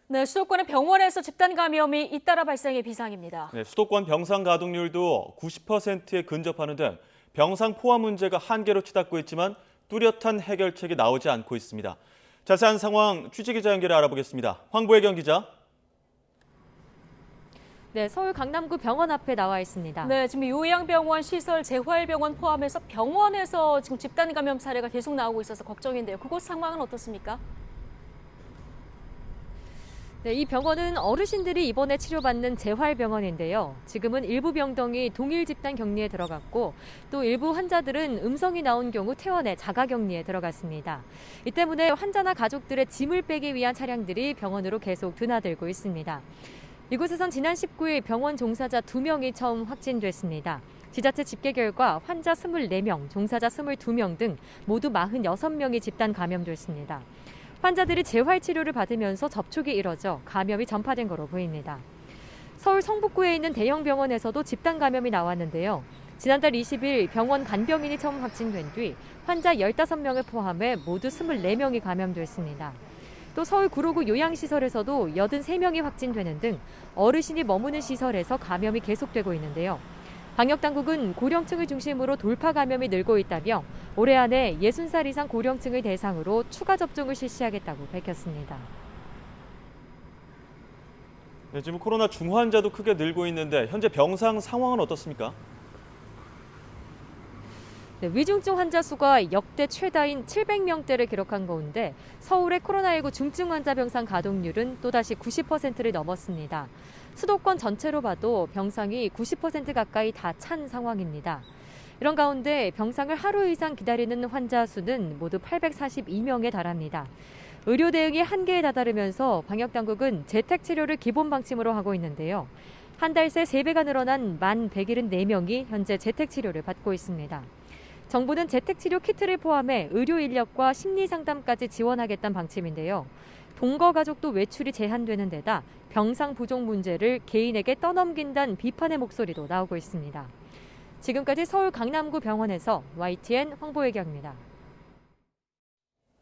네, 수도권의 병원에서 집단 감염이 잇따라 발생해 비상입니다. 네, 수도권 병상 가동률도 90%에 근접하는 등 병상 포화 문제가 한계로 치닫고 있지만 뚜렷한 해결책이 나오지 않고 있습니다. 자세한 상황 취재기자 연결해 알아보겠습니다. 황보혜경 기자. 네, 서울 강남구 병원 앞에 나와 있습니다. 네, 지금 요양병원, 시설, 재활병원 포함해서 병원에서 지금 집단 감염 사례가 계속 나오고 있어서 걱정인데요. 그곳 상황은 어떻습니까? 네, 이 병원은 어르신들이 입원해 치료받는 재활병원인데요. 지금은 일부 병동이 동일 집단 격리에 들어갔고 또 일부 환자들은 음성이 나온 경우 퇴원해 자가 격리에 들어갔습니다. 이 때문에 환자나 가족들의 짐을 빼기 위한 차량들이 병원으로 계속 드나들고 있습니다. 이곳에선 지난 19일 병원 종사자 2명이 처음 확진됐습니다. 지자체 집계 결과 환자 24명, 종사자 22명 등 모두 46명이 집단 감염됐습니다. 환자들이 재활치료를 받으면서 접촉이 이뤄져 감염이 전파된 것으로 보입니다. 서울 성북구에 있는 대형 병원에서도 집단 감염이 나왔는데요. 지난달 20일 병원 간병인이 처음 확진된 뒤 환자 15명을 포함해 모두 24명이 감염됐습니다. 또 서울 구로구 요양시설에서도 83명이 확진되는 등 어르신이 머무는 시설에서 감염이 계속되고 있는데요. 방역당국은 고령층을 중심으로 돌파 감염이 늘고 있다며 올해 안에 60살 이상 고령층을 대상으로 추가 접종을 실시하겠다고 밝혔습니다. 네, 지금 코로나 중환자도 크게 늘고 있는데 현재 병상 상황은 어떻습니까? 네, 위중증 환자 수가 역대 최다인 700명대를 기록한 가운데 서울의 코로나19 중증 환자 병상 가동률은 또다시 90%를 넘었습니다. 수도권 전체로 봐도 병상이 90% 가까이 다 찬 상황입니다. 이런 가운데 병상을 하루 이상 기다리는 환자 수는 모두 842명에 달합니다. 의료 대응이 한계에 다다르면서 방역당국은 재택치료를 기본 방침으로 하고 있는데요. 한 달 새 3배가 늘어난 1,174명이 현재 재택치료를 받고 있습니다. 정부는 재택치료 키트를 포함해 의료 인력과 심리상담까지 지원하겠다는 방침인데요. 동거 가족도 외출이 제한되는 데다 병상 부족 문제를 개인에게 떠넘긴다는 비판의 목소리도 나오고 있습니다. 지금까지 서울 강남구 병원에서 YTN 황보혜경입니다.